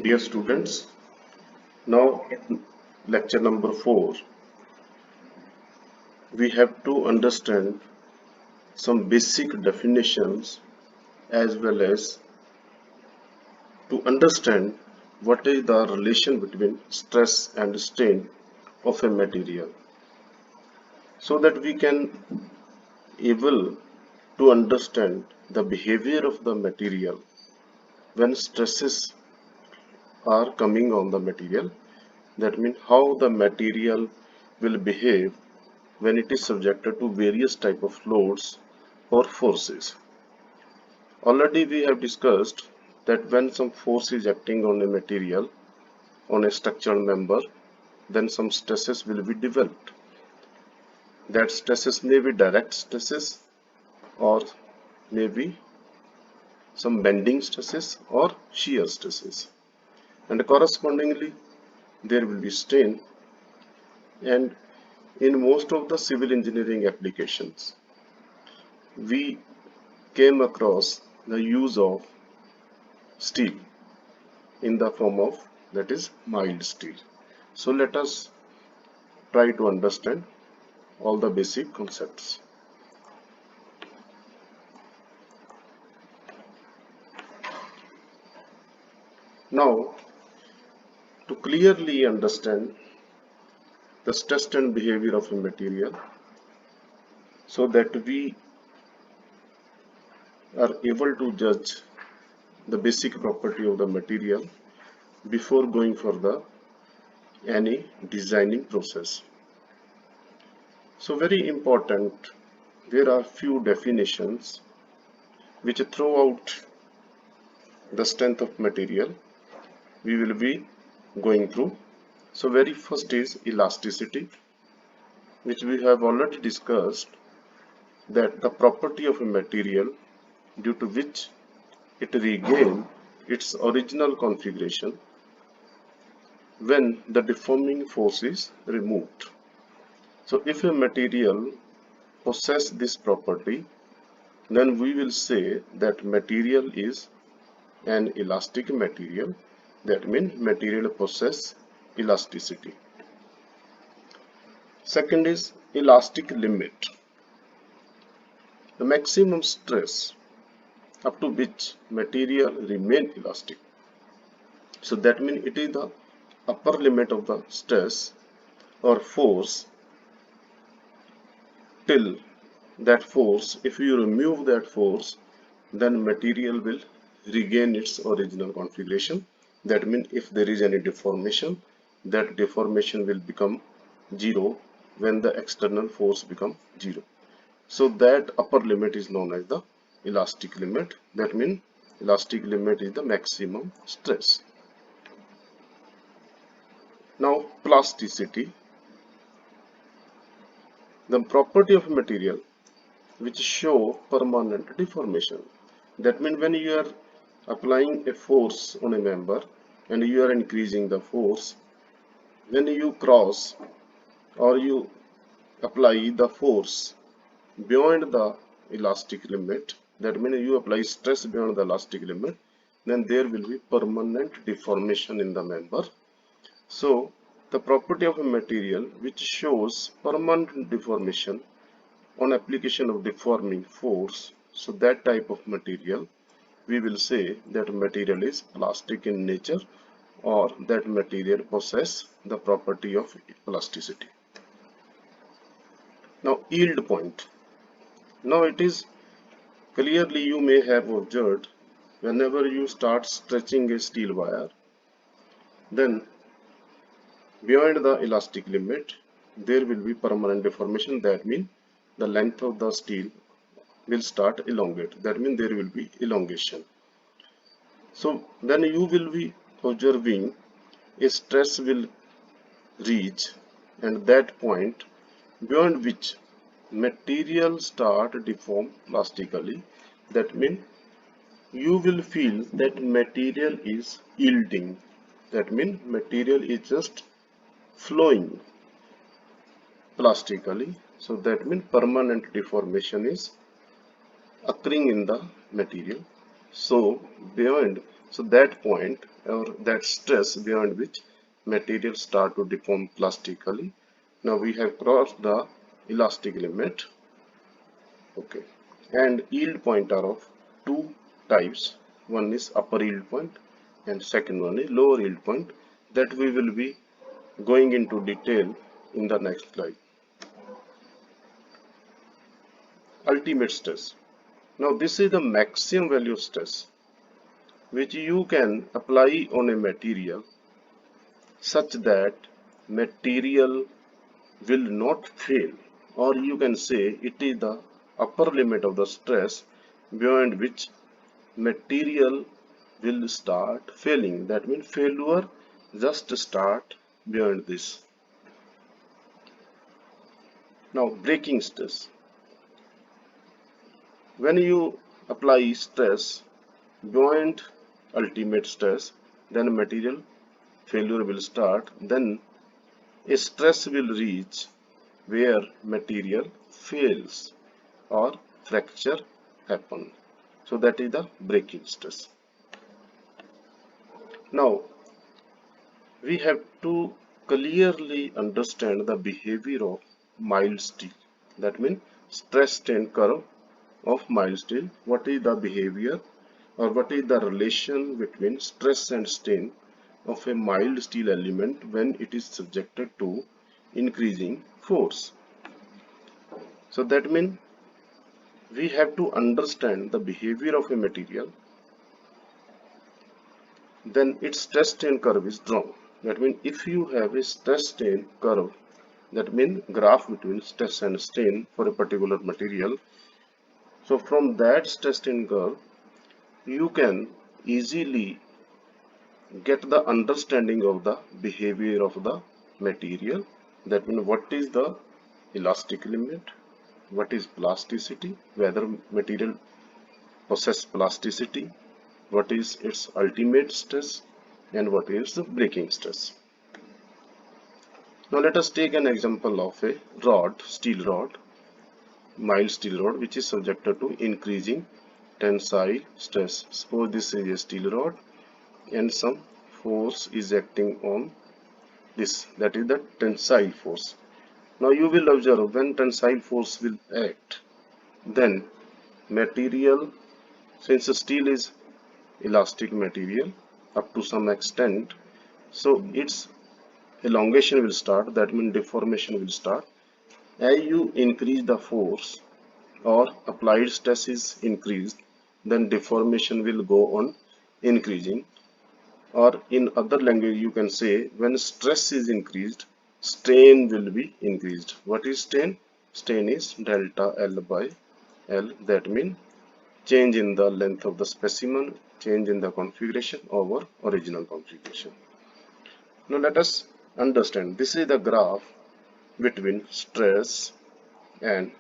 Dear students, now in lecture number 4, we have to understand some basic definitions as well as to understand what is the relation between stress and strain of a material so that we can able to understand the behavior of the material when stresses are coming on the material. That means how the material will behave when it is subjected to various type of loads or forces. Already we have discussed that when some force is acting on a material, on a structural member, then some stresses will be developed. That stresses may be direct stresses or maybe some bending stresses or shear stresses. And correspondingly, there will be strain. And in most of the civil engineering applications, we came across the use of steel in the form of, that is, mild steel. So let us try to understand all the basic concepts. Now, to clearly understand the stress and behavior of a material so that we are able to judge the basic property of the material before going for the any designing process. So very important, there are few definitions which throughout the strength of material we will be going through. So very first is elasticity, which we have already discussed, that the property of a material due to which it regains its original configuration when the deforming force is removed. So if a material possesses this property, then we will say that material is an elastic material. That means material possesses elasticity. Second is elastic limit, the maximum stress up to which material remain elastic. So that means it is the upper limit of the stress or force till that force, if you remove that force, then material will regain its original configuration. That means if there is any deformation, that deformation will become zero when the external force become zero. So that upper limit is known as the elastic limit. That means elastic limit is the maximum stress. Now plasticity, the property of material which show permanent deformation. That means when you are applying a force on a member and you are increasing the force, when you cross or you apply the force beyond the elastic limit, that means you apply stress beyond the elastic limit, then there will be permanent deformation in the member. So the property of a material which shows permanent deformation on application of deforming force, so that type of material we will say that material is plastic in nature, or that material possess the property of plasticity. Now yield point. Now it is clearly, you may have observed, whenever you start stretching a steel wire, then beyond the elastic limit there will be permanent deformation. That means the length of the steel will start elongate. That means there will be elongation. So then you will be observing a stress will reach and that point beyond which material start deform plastically. That means you will feel that material is yielding. That means material is just flowing plastically. So that means permanent deformation is occurring in the material. So beyond So that point or that stress beyond which material start to deform plastically. Now we have crossed the elastic limit. Okay. And yield point are of two types. One is upper yield point and second one is lower yield point that we will be going into detail in the next slide. Ultimate stress. Now this is the maximum value of stress which you can apply on a material such that material will not fail, or you can say it is the upper limit of the stress beyond which material will start failing. That means failure just start beyond this. Now breaking stress. When you apply stress beyond ultimate stress, then material failure will start. Then a stress will reach where material fails or fracture happen. So that is the breaking stress. Now we have to clearly understand the behavior of mild steel. That means stress strain curve of mild steel. What is the behavior or what is the relation between stress and strain of a mild steel element when it is subjected to increasing force? So that means we have to understand the behavior of a material, then its stress strain curve is drawn. That means if you have a stress strain curve, that means graph between stress and strain for a particular material, so from that stress strain curve you can easily get the understanding of the behavior of the material. That means what is the elastic limit, what is plasticity, whether material possess plasticity, what is its ultimate stress, and what is the breaking stress. Now let us take an example of a rod, steel rod, mild steel rod, which is subjected to increasing tensile stress. Suppose this is a steel rod and some force is acting on this, that is the tensile force. Now you will observe when tensile force will act, then material, since steel is elastic material up to some extent, so its elongation will start, that means deformation will start. As you increase the force or applied stress is increased, then deformation will go on increasing, or in other language you can say when stress is increased, strain will be increased. What is strain? Strain is delta L by L, that means change in the length of the specimen, change in the configuration over original configuration. Now let us understand, this is the graph between stress and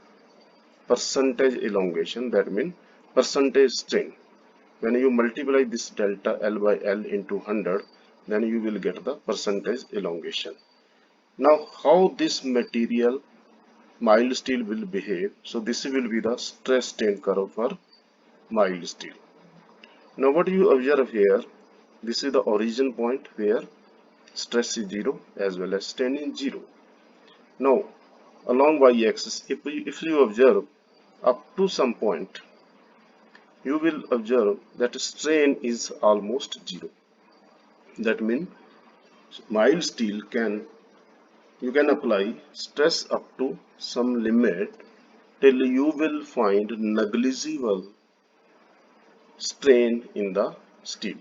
percentage elongation, that means percentage strain. When you multiply this delta L by L into 100, then you will get the percentage elongation. Now how this material mild steel will behave? So this will be the stress strain curve for mild steel. Now what you observe here, this is the origin point where stress is 0 as well as strain is 0. Now along y-axis, if you observe up to some point, you will observe that strain is almost 0. That means mild steel you can apply stress up to some limit till you will find negligible strain in the steel.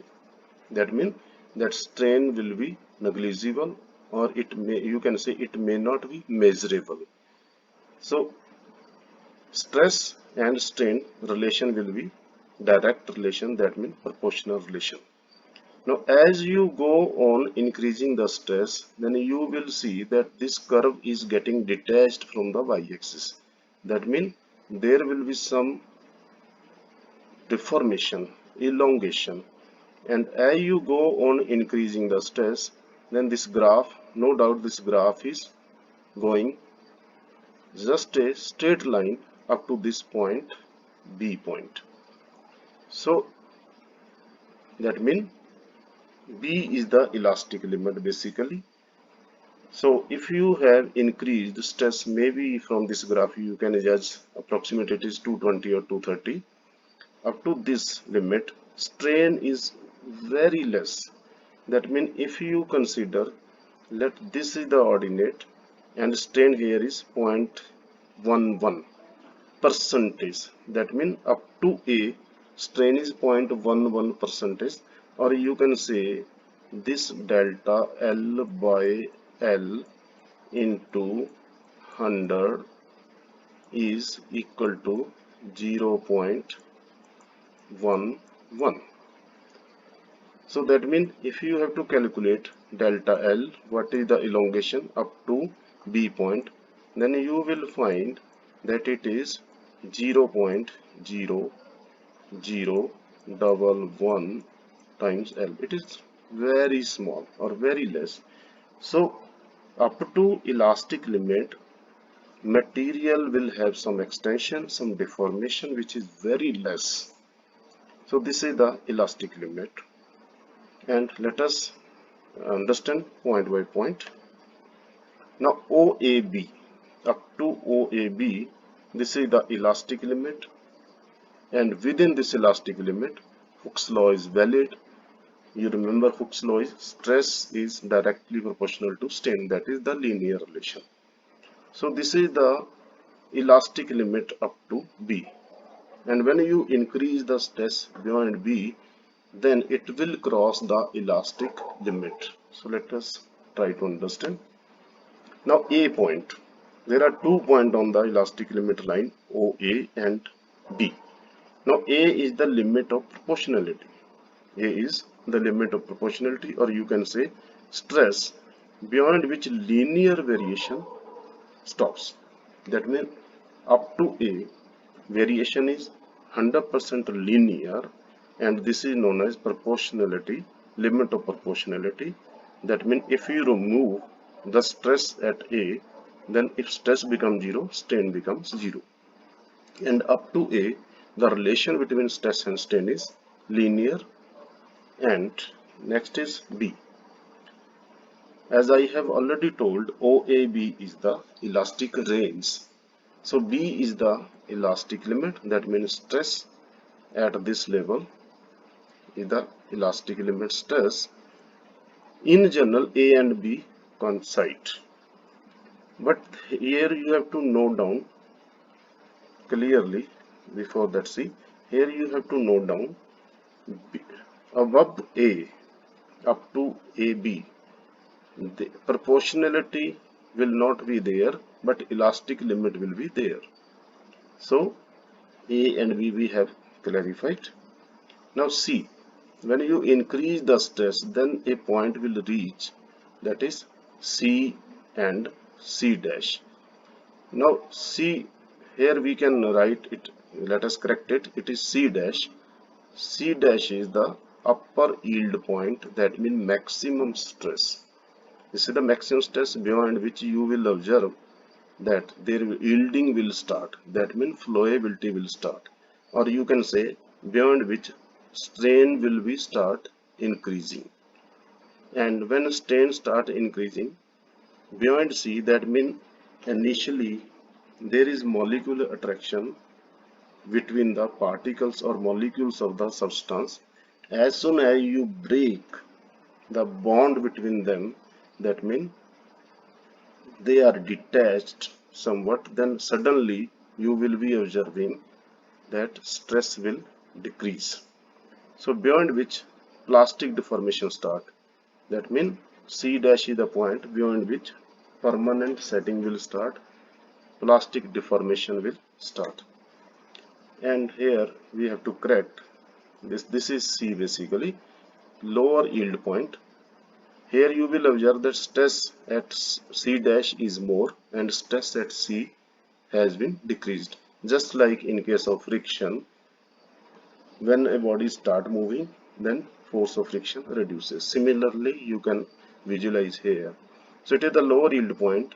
That means that strain will be negligible, or you can say it may not be measurable. So stress and strain relation will be direct relation, that means proportional relation. Now as you go on increasing the stress, then you will see that this curve is getting detached from the y-axis. That means there will be some deformation, elongation, and as you go on increasing the stress, then this graph, no doubt this graph is going just a straight line up to this point, B point. So That means B is the elastic limit basically. So if you have increased stress, maybe from this graph you can judge approximately it is 220 or 230. Up to this limit, strain is very less. That means if you consider, let this is the ordinate and strain here is 0.11 percentage. That means up to A, strain is 0.11 percentage, or you can say this delta L by L into 100 is equal to 0.11. So that means if you have to calculate delta L, what is the elongation up to B point, then you will find that it is 0.0011 times L. It is very small or very less. So up to elastic limit, material will have some extension, some deformation which is very less. So this is the elastic limit, and let us understand point by point. Now OAB, up to OAB, this is the elastic limit, and within this elastic limit Hooke's law is valid. You remember Hooke's law is stress is directly proportional to strain, that is the linear relation. So this is the elastic limit up to B, and when you increase the stress beyond B, then it will cross the elastic limit. So let us try to understand. Now A point, there are 2 points on the elastic limit line, OA and B. Now A is the limit of proportionality. A is the limit of proportionality, or you can say stress beyond which linear variation stops. That means up to A, variation is 100% linear, and this is known as proportionality, limit of proportionality. That means if you remove the stress at A, then if stress becomes 0, strain becomes 0. And up to A, the relation between stress and strain is linear. And next is B. As I have already told, OAB is the elastic range. So B is the elastic limit, that means stress at this level is the elastic limit stress. In general, A and B coincide. But here you have to note down clearly before that. See, here you have to note down B, above A up to AB, the proportionality will not be there, but elastic limit will be there. So A and B we have clarified. Now C, when you increase the stress, then a point will reach, that is C and C dash. Now C, here we can write it, let us correct it, it is C dash. C dash is the upper yield point, that means maximum stress. This is the maximum stress beyond which you will observe that their yielding will start, that means flowability will start, or you can say beyond which strain will be start increasing. And when strain start increasing beyond C, that means initially there is molecular attraction between the particles or molecules of the substance. As soon as you break the bond between them, that means they are detached somewhat, then suddenly you will be observing that stress will decrease. So beyond which plastic deformation start. That means C dash is the point beyond which permanent setting will start, plastic deformation will start. And here we have to correct this. This is C basically, lower yield point. Here you will observe that stress at C dash is more and stress at C has been decreased. Just like in case of friction, when a body start moving, then force of friction reduces. Similarly, you can visualize here. So it is the lower yield point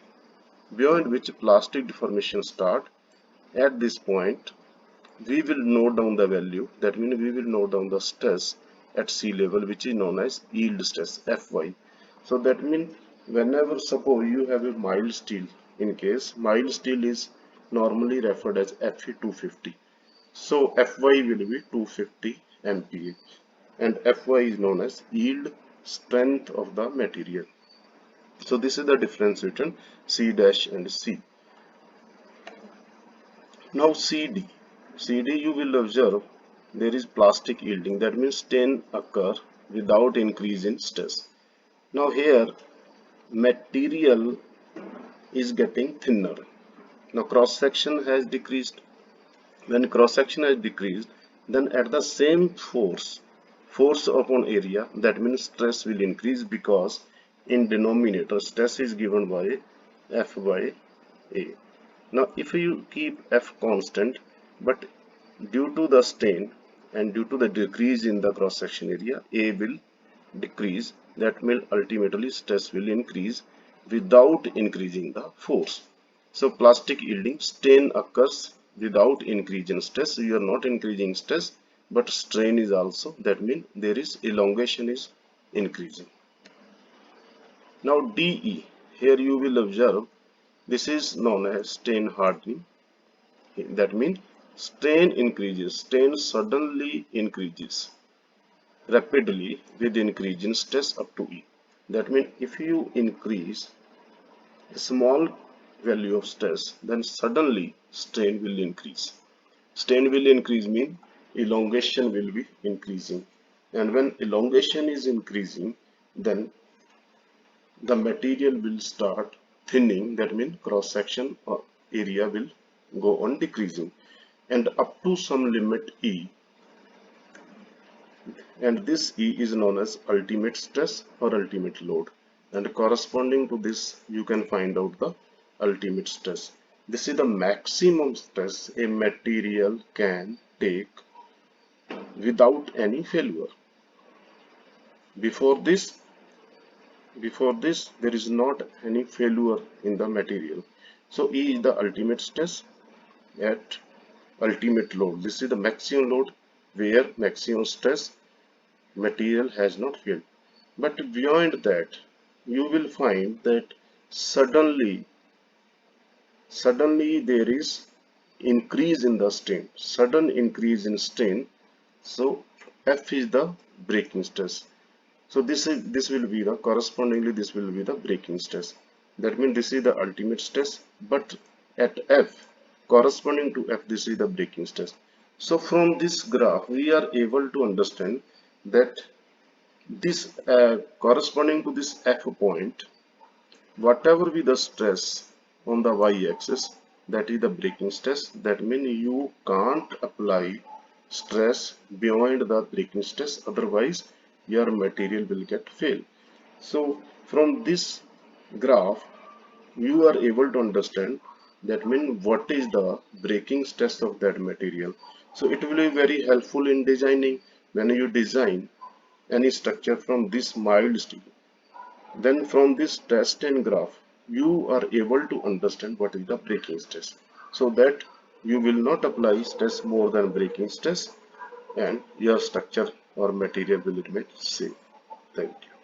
beyond which plastic deformation start. At this point, we will note down the value. That means we will note down the stress at sea level, which is known as yield stress Fy. So that means whenever suppose you have a mild steel, in case mild steel is normally referred as Fe 250. So Fy will be 250 MPa and Fy is known as yield strength of the material. So this is the difference between C dash and C. Now CD you will observe there is plastic yielding, that means stain occur without increase in stress. Now here material is getting thinner. Now cross section has decreased. When cross section has decreased, then at the same force upon area, that means stress will increase because in denominator stress is given by F by A. Now if you keep F constant, but due to the strain and due to the decrease in the cross section area, A will decrease, that means ultimately stress will increase without increasing the force. So plastic yielding strain occurs without increase in stress. You are not increasing stress, but strain is also, that means there is elongation is increasing. Now DE, here you will observe this is known as strain hardening. That means strain increases, strain suddenly increases rapidly with increase in stress up to E. That means if you increase a small value of stress, then suddenly strain will increase. Strain will increase mean elongation will be increasing. And when elongation is increasing, then the material will start thinning. That means cross section or area will go on decreasing. And up to some limit E, and this E is known as ultimate stress or ultimate load, and corresponding to this you can find out the ultimate stress. This is the maximum stress a material can take without any failure. Before this there is not any failure in the material. So E is the ultimate stress at ultimate load. This is the maximum load where maximum stress material has not failed. But beyond that, you will find that suddenly there is increase in the strain, sudden increase in strain. So F is the breaking stress. So this will be the correspondingly this will be the breaking stress. That means this is the ultimate stress, but at F corresponding to F this is the breaking stress. So from this graph we are able to understand that this corresponding to this F point, whatever be the stress on the y-axis, that is the breaking stress. That means you can't apply stress beyond the breaking stress, otherwise your material will get fail. So from this graph you are able to understand that mean what is the breaking stress of that material. So it will be very helpful in designing. When you design any structure from this mild steel, then from this stress strain graph you are able to understand what is the breaking stress, so that you will not apply stress more than breaking stress and your structure or material will remain safe. Thank you.